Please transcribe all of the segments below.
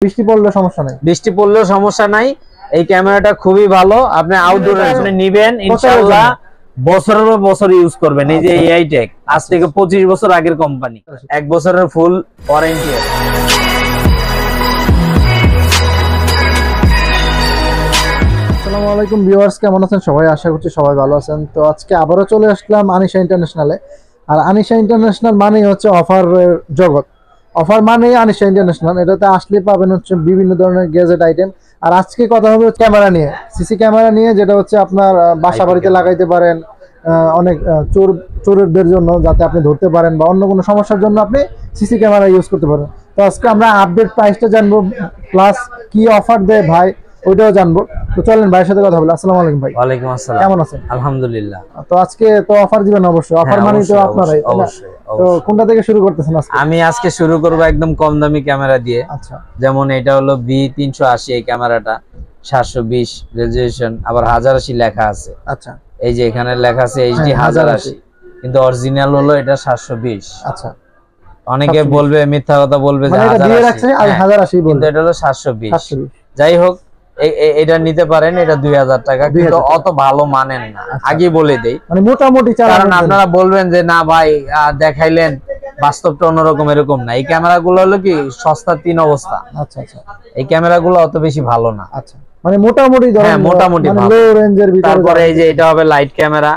বৃষ্টি পড়লে সমস্যা নাই, বৃষ্টি পড়লেও সমস্যা নাই। এই ক্যামেরাটা খুবই ভালো, আপনি আউটডোরে আপনি নেবেন ইনশাআল্লাহ বছরের পর বছর ইউজ করবেন। এই যে এআই টেক আজ থেকে 25 বছর আগের কোম্পানি, 1 বছরের ফুল ওয়ারেন্টি আছে। আসসালামু আলাইকুম ভিউয়ার্স, কেমন আছেন সবাই? আশা করছি সবাই ভালো আছেন। তো আজকে আবারও চলে আসলাম আনিশা ইন্টারন্যাশনালে। আর আনিশা ইন্টারন্যাশনাল মানেই হচ্ছে অফারের জগৎ, অফার মানেই আনিশা ইন্টারন্যাশনাল। এটাতে আসলে পাবেন হচ্ছে বিভিন্ন ধরনের গ্যাজেট আইটেম। আর আজকে কথা হবে ক্যামেরা নিয়ে, সিসি ক্যামেরা নিয়ে, যেটা হচ্ছে আপনার বাসা বাড়িতে লাগাইতে পারেন, অনেক চোরদের জন্য যাতে আপনি ধরতে পারেন, বা অন্য কোনো সমস্যার জন্য আপনি সিসি ক্যামেরা ইউজ করতে পারেন। তো আজকে আমরা আপডেট প্রাইসটা জানবো, প্লাস কি অফার দেয় ভাই ওইটাও জানবো। তো চলেন ভাইয়ের সাথে কথা বলি। আসসালামু আলাইকুম ভাই। ওয়ালাইকুম আসসালাম, কেমন আছেন? আলহামদুলিল্লাহ। তো আজকে তো অফার দিবেন অবশ্যই, অফার মানে তো আপনারাই। তো কোনটা থেকে শুরু করতেছেন আজকে? আমি আজকে শুরু করব একদম কম দামি ক্যামেরা দিয়ে। আচ্ছা, যেমন এটা হলো B380, এই ক্যামেরাটা 720 রেজুলেশন, আবার 1080 লেখা আছে। আচ্ছা, এই যে এখানে লেখা আছে HD 1080, কিন্তু অরিজিনাল হলো এটা 720। আচ্ছা, অনেকে বলবে, মিথ্যা কথা বলবে যে 1080 কিন্তু এটা হলো 720। 720। যাই হোক, এটা নিতে পারেন, এটা 2000 টাকা, কিন্তু অত ভালো মানেন না, আগে বলে দেই। মানে মোটামুটি, কারণ আপনারা বলবেন যে না ভাই দেখাইলেন, বাস্তবটা অন্যরকম, এরকম না। এই ক্যামেরাগুলো হলো কি সস্তা 3 অবস্থা। আচ্ছা আচ্ছা, এই ক্যামেরাগুলো অত বেশি ভালো না। আচ্ছা, মানে মোটামুটি ধরেন, হ্যাঁ মোটামুটি মানে লো রেঞ্জের ভিতরে। তারপরে এই যে এটা হবে লাইট ক্যামেরা,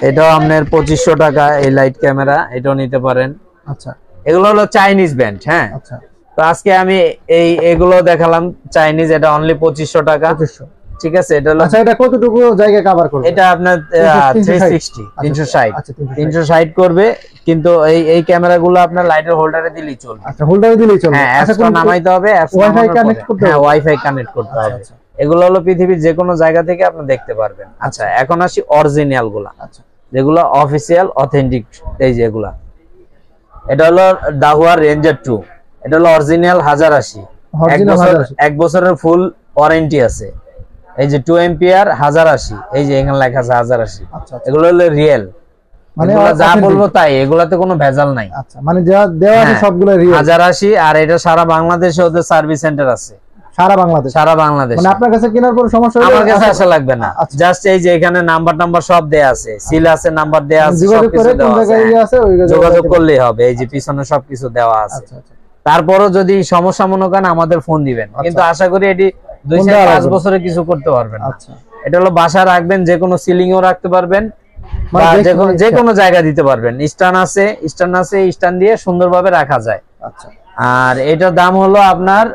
এটাও আপনার 2500 টাকা। এই লাইট ক্যামেরা এটাও নিতে পারেন। আচ্ছা, এগুলো হলো চাইনিজ ব্র্যান্ড। হ্যাঁ, আচ্ছা, তো আজকে আমি এগুলো দেখালাম চাইনিজ, এটা অনলি 2500 টাকা। 2500, ঠিক আছে। এটা হলো, আচ্ছা, এটা কতটুকু জায়গা কভার করবে? এটা আপনার 360 করবে, কিন্তু এই ক্যামেরাগুলো আপনার লাইটের হোল্ডারে দিলেই চলবে। আচ্ছা, হোল্ডারে দিলেই চলবে। হ্যাঁ, অ্যাপসটা নামাইতে হবে, ওয়াইফাই কানেক্ট করতে হবে। হ্যাঁ, ওয়াইফাই কানেক্ট করতে হবে। এগুলো হলো পৃথিবীর যে কোনো জায়গা থেকে আপনি দেখতে পারবেন। আচ্ছা, এখন আসি অরিজিনাল গুলা, আচ্ছা, যেগুলো অফিসিয়াল অথেন্টিক। এই যেগুলা, এটা হলো দাহুয়া রেঞ্জার 2, এটা হলো অরিজিনাল 1080, 1 বছরের ফুল ওয়ারেন্টি আছে। এই যে 2 এম্পিয়ার 1080, এই যে এখানে লেখা আছে 1080। এগুলো হলো রিয়েল, মানে যা বলবো তাই, এগুলাতে কোনো ভেজাল নাই। আচ্ছা, মানে যা দেওয়া আছে সবগুলো রিয়েল 1080। আর এটা সারা বাংলাদেশে ওদের সার্ভিস সেন্টার আছে। সারা বাংলাদেশ। মানে আপনার কাছে কেনার পর সমস্যা হলে আমার কাছে আসা লাগবে না, জাস্ট এই যে এখানে নাম্বার সব দেয়া আছে, সিল আছে, নাম্বার দেয়া আছে, সবকিছু দেওয়া আছে, যোগাযোগ করলেই হবে। এই যে পিছনে সবকিছু দেওয়া আছে। তারপরও যদি সমস্যা মনে করেন আমাদের ফোন দিবেন, কিন্তু আশা করি এটি 2-5 বছরে কিছু করতে পারবেন না। এটা হলো বাসা রাখবেন, যে কোনো সিলিংও রাখতে পারবেন, বা যে কোনো জায়গা দিতে পারবেন। স্ট্যান্ড আছে, স্ট্যান্ড দিয়ে সুন্দরভাবে রাখা যায়। আচ্ছা, আর এটার দাম হলো আপনার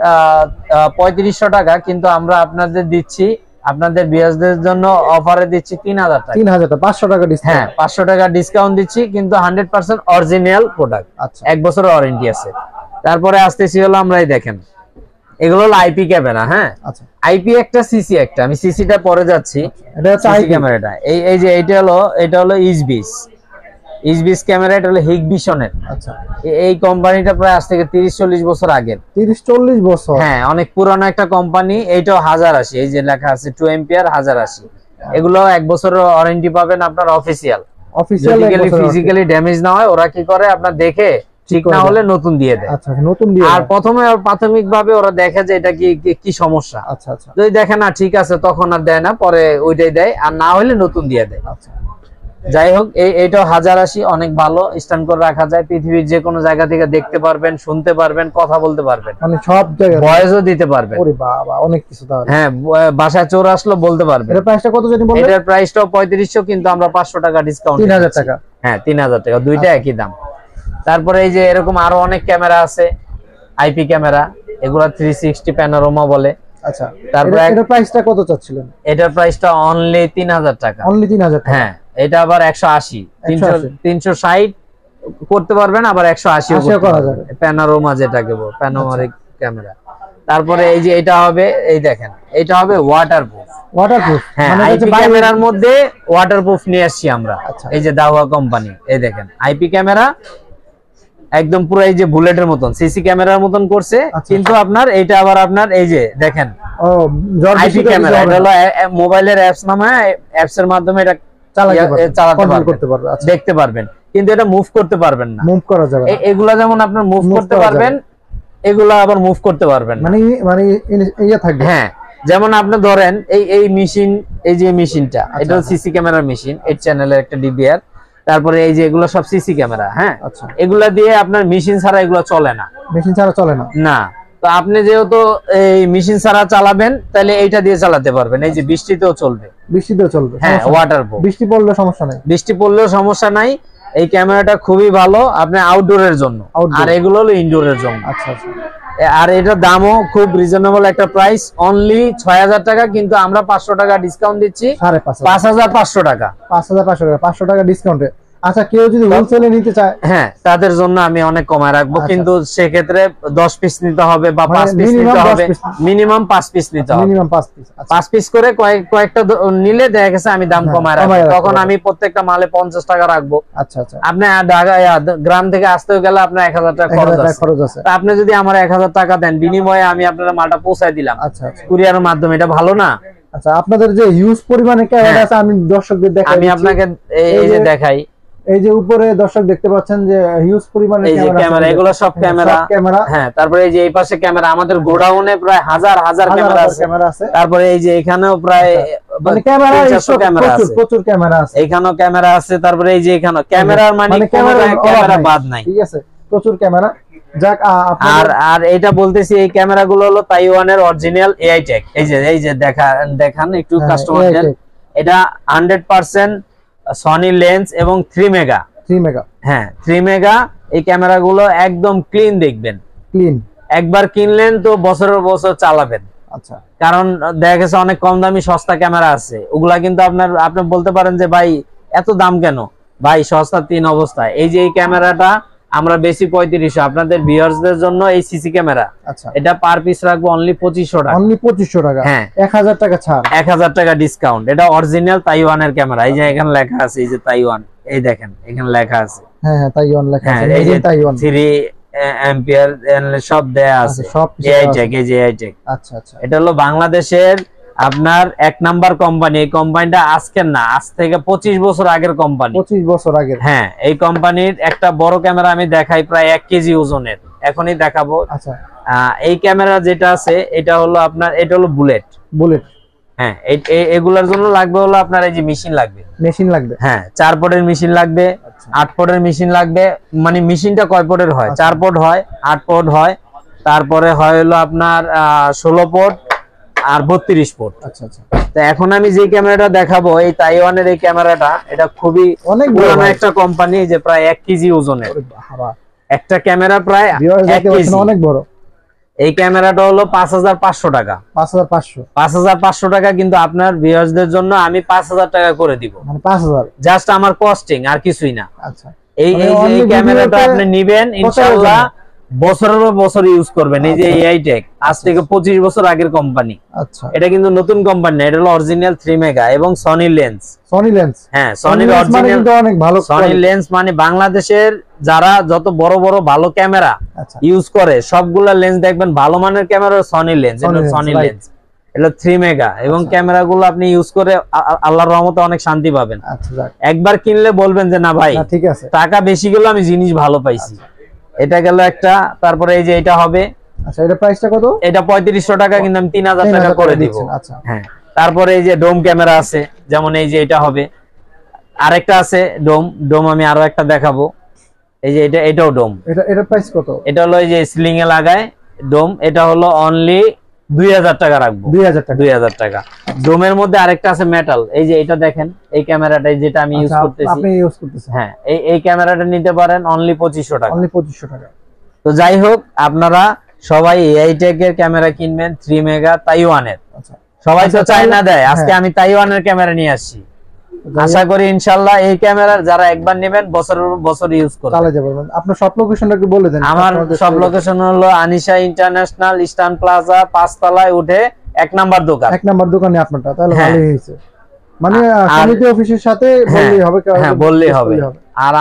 3500 টাকা, কিন্তু আমরা আপনাদের দিচ্ছি, আপনাদের বিয়াসদের জন্য অফারে দিচ্ছি 3000 টাকা। 500 টাকা ডিসকাউন্ট। হ্যাঁ, 500 টাকা ডিসকাউন্ট দিচ্ছি, কিন্তু 100% অরিজিনাল প্রোডাক্ট। আচ্ছা, 1 বছরের ওয়ারেন্টি আছে। তারপরে আসতেছি হলো, আমরাই দেখেন, এগুলো হলো আইপি ক্যামেরা। হ্যাঁ, আচ্ছা, আইপি একটা, সিসি একটা। আমি সিসিটা পরে যাচ্ছি, এটা হচ্ছে আইপি ক্যামেরাটা। এই যে এটা হলো ইসবিস ক্যামেরা, এটা হলো হিগবিশনের। আচ্ছা, এই কোম্পানিটা প্রায় আজ থেকে 30-40 বছর আগের। 30-40 বছর? হ্যাঁ, অনেক পুরানো একটা কোম্পানি। এইটাও 1080, এই যে লেখা আছে 2 এম্পিয়ার 1080। এগুলো 1 বছরের ওয়ারেন্টি পাবেন আপনার অফিসিয়াল। ফিজিক্যালি ড্যামেজ না হয়, ওরা কি করে আপনার দেখে ঠিক না হলে নতুন দিয়ে দেয়। আচ্ছা, নতুন দিয়ে। আর প্রথমে প্রাথমিকভাবে ওরা দেখে যে এটা কি সমস্যা। আচ্ছা আচ্ছা, যদি দেখে না ঠিক আছে, তখন আর দেয় না, পরে ওইটাই দেয়, আর না হলে নতুন দিয়ে দেয়। আচ্ছা, যাই হোক, এইটাও 1080, অনেক ভালো, স্ট্যান্ড করে রাখা যায়। পৃথিবীর যে কোনো জায়গা থেকে দেখতে পারবেন, শুনতে পারবেন, কথা বলতে পারবেন, মানে সব জায়গায় ভয়েসও দিতে পারবেন। ওরে বাবা, অনেক কিছু তাহলে। হ্যাঁ, বাসায় চোর আসলো বলতে পারবেন। এর প্রাইসটা কত জানি বললেন? এটার প্রাইসটাও 3500, কিন্তু আমরা 500 টাকা ডিসকাউন্ট। 3000 টাকা। হ্যাঁ, 3000 টাকা, দুইটা একই দাম। তারপরে এই যে এরকম আরো অনেক ক্যামেরা আছে, আইপি ক্যামেরা, এগুলা 360 প্যানোরামা বলে। আচ্ছা, তারপরে এটার প্রাইসটা কত চাচ্ছিলেন? এটার প্রাইসটা অনলি 3000 টাকা। অনলি 3000 টাকা? হ্যাঁ, এটা আবার 180, 360 করতে পারবেন, আবার 180 করা যাবে। প্যানোরামা যেটাকে বলে, প্যানোরামিক ক্যামেরা। তারপরে এই যে এটা হবে, এই দেখেন, এটা হবে ওয়াটারপ্রুফ। হ্যাঁ, আইপি ক্যামেরার মধ্যে ওয়াটারপ্রুফ নিয়ে আসছি আমরা। এই যে দাহুয়া কোম্পানি, এই দেখেন আইপি ক্যামেরা একদম পুরো এই যে বুলেটের মতন, সিসি ক্যামেরার মতন করছে, কিন্তু আপনার এটা আবার আপনার এই যে দেখেন আইপি ক্যামেরা, এটা হলো মোবাইলের অ্যাপস নামায়, অ্যাপস এর মাধ্যমে এটা চালাতে পারবেন, দেখতে পারবেন, কিন্তু এটা মুভ করতে পারবেন না। মুভ করা যাবে না। এগুলা যেমন আপনার মুভ করতে পারবেন, এগুলো আবার মুভ করতে পারবেন মানে মানে ইয়ে থাকবে। হ্যাঁ, যেমন আপনি ধরেন এই মেশিন, এই যে মেশিনটা এটা সিসি ক্যামেরার মেশিন, 8 চ্যানেলের একটা ডিবিআর। তারপরে এই যে এগুলো সব সিসি ক্যামেরা। হ্যাঁ, আচ্ছা, এগুলা দিয়ে আপনার মেশিন ছাড়া এগুলো চলে না। মেশিন ছাড়া চলে না। না, তো আপনি যেহেতু এই মেশিন ছাড়া চালাবেন তাহলে এইটা দিয়ে চালাতে পারবেন। এই যে বৃষ্টিতেও চলবে। বৃষ্টিতেও চলবে? হ্যাঁ, ওয়াটারপ্রুফ। বৃষ্টি পড়লে সমস্যা নাই? বৃষ্টি পড়লেও সমস্যা নাই। এই ক্যামেরাটা খুবই ভালো আপনি আউটডোরের জন্য, আর এগুলো হলো ইনডোরের জন্য। আচ্ছা আচ্ছা। আর এটার দামও খুব রিজনেবল একটা প্রাইস, অনলি ৬০০০ টাকা, কিন্তু আমরা ৫০০ টাকা ডিসকাউন্ট দিচ্ছি, ৫৫০০ টাকা। ৫৫০০ টাকা, ৫০০ টাকা ডিসকাউন্টে। আচ্ছা, কেউ যদি হোলসেলে নিতে চায়? হ্যাঁ, তাদের জন্য আমি অনেক কমায় রাখবো, কিন্তু সেক্ষেত্রে 10 পিস নিতে হবে বা 5 পিস নিতে হবে, মিনিমাম 5 পিস নিতে হবে। Minimum 5 piece. 5 পিস করে কয়েকটা নিলে দেখা গেছে আমি দাম কমায় রাখবো, তখন আমি প্রত্যেকটা মালে 50 টাকা রাখবো। আচ্ছা আচ্ছা। আপনি গ্রাম থেকে আসতে গেলে আপনার ১০০০ টাকা খরচ আছে। তা আপনি যদি আমার ১০০০ টাকা দেন, বিনিময়ে আমি আপনার মালটা পৌঁছায় দিলাম। আচ্ছা আচ্ছা, কুরিয়ারের মাধ্যমে। এটা ভালো না? আচ্ছা, আপনাদের যে হিউজ পরিমাণে ক্যামেরা আছে, আমি দর্শকদের দেখাই, আমি আপনাকে এই যে দেখাই, এই যে উপরে দর্শক দেখতে পাচ্ছেন যে হিউজ পরিমাণে ক্যামেরা, এগুলো সব ক্যামেরা। হ্যাঁ, তারপরে এই যে এই পাশে ক্যামেরা, আমাদের গোডাউনে প্রায় হাজার হাজার ক্যামেরা আছে। তারপরে এই যে এখানেও প্রায় মানে ক্যামেরা, প্রচুর ক্যামেরা আছে, এখানেও ক্যামেরা আছে। তারপরে এই যে এখানেও ক্যামেরার মানে ক্যামেরা বাদ নাই, ঠিক আছে, প্রচুর ক্যামেরা। যাক, আর এটা বলতেছি, এই ক্যামেরাগুলো হলো তাইওয়ানের অরিজিনাল এআই টেক। এই যে দেখান একটু কাস্টমারদের। এটা 100% সনি লেন্স এবং 3 মেগা। হ্যাঁ, 3 মেগা। এই ক্যামেরাগুলো একদম ক্লিন দেখবেন, ক্লিন। একবার কিনলেন তো বছরের বছর চালাবেন। আচ্ছা, কারণ দেখা গেছে অনেক কম দামি সস্তা ক্যামেরা আছে, ওগুলা কিন্তু আপনি বলতে পারেন যে ভাই এত দাম কেন? ভাই সস্তা 3 অবস্থায়। এই যে এই ক্যামেরাটা আমরা বেশি ৩৫০০, আপনাদের ভিউয়ার্সদের জন্য এই সিসি ক্যামেরা। আচ্ছা, এটা পার পিস রাখবো অনলি ২৫০০ টাকা। অনলি ২৫০০ টাকা। হ্যাঁ, ১০০০ টাকা ছাড়, ১০০০ টাকা ডিসকাউন্ট। এটা অরিজিনাল তাইওয়ানের ক্যামেরা। এই যে এখানে লেখা আছে, এই যে তাইওয়ান, এই দেখেন এখানে লেখা আছে। হ্যাঁ হ্যাঁ, তাইওয়ান লেখা আছে। এই যে তাইওয়ান 3 অ্যাম্পিয়ার সব দেয়া আছে, সব এআই টেক। এই যে এআই টেক। আচ্ছা আচ্ছা, এটা হলো বাংলাদেশের আপনার ১ নাম্বার কোম্পানি। এই কোম্পানিটা আজকের না, আজ থেকে ২৫ বছর আগের কোম্পানি। ২৫ বছর আগের। হ্যাঁ, এই কোম্পানির একটা বড় ক্যামেরা আমি দেখাই, প্রায় ১ কেজি ওজনের, এখনই দেখাবো। আচ্ছা, এই ক্যামেরা যেটা আছে এটা হলো আপনার, এটা হলো বুলেট। হ্যাঁ, এগুলোর জন্য লাগবে হলো আপনার এই যে মেশিন লাগবে। হ্যাঁ, 4 পোর্টের মেশিন লাগবে, 8 পোর্টের মেশিন লাগবে। মানে মেশিনটা কয় পোর্টের হয়? 4 পোর্ট হয়, 8 পোর্ট হয়, তারপরে হয় হলো আপনার 16 পোর্ট আর 32 পোর্ট। আচ্ছা আচ্ছা। তো এখন আমি যে ক্যামেরাটা দেখাবো, এই তাইওয়ানের এই ক্যামেরাটা, এটা খুবই অনেক পুরনো একটা কোম্পানি, যে প্রায় 1 কেজি ওজনের একটা ক্যামেরা, প্রায় 1 কেজি, অনেক বড়। এই ক্যামেরাটা হলো ৫৫০০ টাকা। ৫৫০০ টাকা, কিন্তু আপনার ভিউয়ার্সদের জন্য আমি ৫০০০ টাকা করে দিব। মানে ৫০০০ জাস্ট আমার কস্টিং, আর কিছুই না। আচ্ছা, এই ক্যামেরাটা আপনি নিবেন ইনশাআল্লাহ, বছরের পর বছর ইউজ করবেন। এই যে এআই টেক, আজ থেকে ২৫ বছর আগের কোম্পানি। আচ্ছা, এটা কিন্তু নতুন কোম্পানি না, এটা হলো অরিজিনাল 3 মেগা এবং সনি লেন্স। হ্যাঁ, সনির অরিজিনাল, অনেক ভালো সনি লেন্স। মানে বাংলাদেশের যারা যত বড় বড় ভালো ক্যামেরা ইউজ করে, সবগুলা লেন্স দেখবেন ভালো মানের ক্যামেরা সনি লেন্স। এটা সনি লেন্স, এটা 3 মেগা। এবং ক্যামেরাগুলো আপনি ইউজ করে আল্লাহর রহমতে অনেক শান্তি পাবেন। একবার কিনলে বলবেন যে না ভাই, ঠিক আছে, টাকা বেশি গেল, আমি জিনিস ভালো পাইছি। এটা গেল একটা। তারপরে এই যে এটা হবে। আচ্ছা, এটা প্রাইসটা কত? এটা ৩৫০০ টাকা, কিন্তু আমি ৩০০০ টাকা করে দিব। আচ্ছা, হ্যাঁ। তারপরে এই যে ডোম ক্যামেরা আছে, যেমন এই যে এটা হবে। আরেকটা আছে ডোম, আমি আরো একটা দেখাবো। এই যে এটাও ডোম। এটা প্রাইস কত? এটা হলো এই যে স্লিং এ লাগায় ডোম, এটা হলো অনলি ২০০০ টাকা রাখবো। ২০০০ টাকা। ডোমের মধ্যে আরেকটা আছে মেটাল। এই যে এটা দেখেন, এই ক্যামেরাটা যেটা আমি ইউজ করতেছি, আপনি ইউজ করতেছেন। হ্যাঁ, এই ক্যামেরাটা নিতে পারেন অনলি ২৫০০ টাকা। অনলি ২৫০০ টাকা। তো যাই হোক, আপনারা সবাই এআই টেক এর ক্যামেরা কিনবেন, 3 মেগা তাইওয়ানের। আচ্ছা, সবাই তো চায়না দেয়, আজকে আমি তাইওয়ানের ক্যামেরা নিয়ে আসছি। আশা করি ইনশাআল্লাহ এই ক্যামেরা যারা একবার নেবেন বছরের বছর ইউজ করবেন, চালাতে পারবেন। আপনার সব লোকেশনটা একটু বলে দেন। আমার সব লোকেশন হলো আনিশা ইন্টারন্যাশনাল, ইস্টার্ন প্লাজা, ৫ তলায় উঠে ১ নাম্বার দোকান। ১ নাম্বার দোকানে আপনারটা, তাহলে ভালোই হয়েছে। মানে সমিতি অফিসের সাথে বললেই হবে। হ্যাঁ, বললেই হবে। আর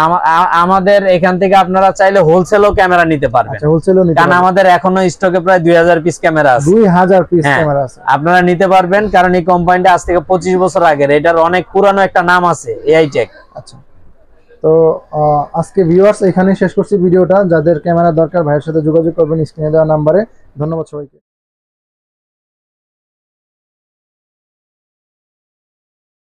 আমাদের এখান থেকে আপনারা চাইলে হোলসেলও ক্যামেরা নিতে পারবেন। আচ্ছা, হোলসেলও নিতে পারবেন, কারণ আমাদের এখনো স্টকে প্রায় ২০০০ পিস ক্যামেরা আছে। ২০০০ পিস ক্যামেরা আছে, আপনারা নিতে পারবেন। কারণ এই কোম্পানিটা আজ থেকে ২৫ বছর আগের, এটার অনেক পুরানো একটা নাম আছে, এআই টেক। আচ্ছা, তো তো আজকে ভিউয়ার্স এখানেই শেষ করছি ভিডিওটা। যাদের ক্যামেরা দরকার ভাইয়ের সাথে যোগাযোগ করবেন স্ক্রিনে দেওয়া নাম্বারে। ধন্যবাদ সবাইকে।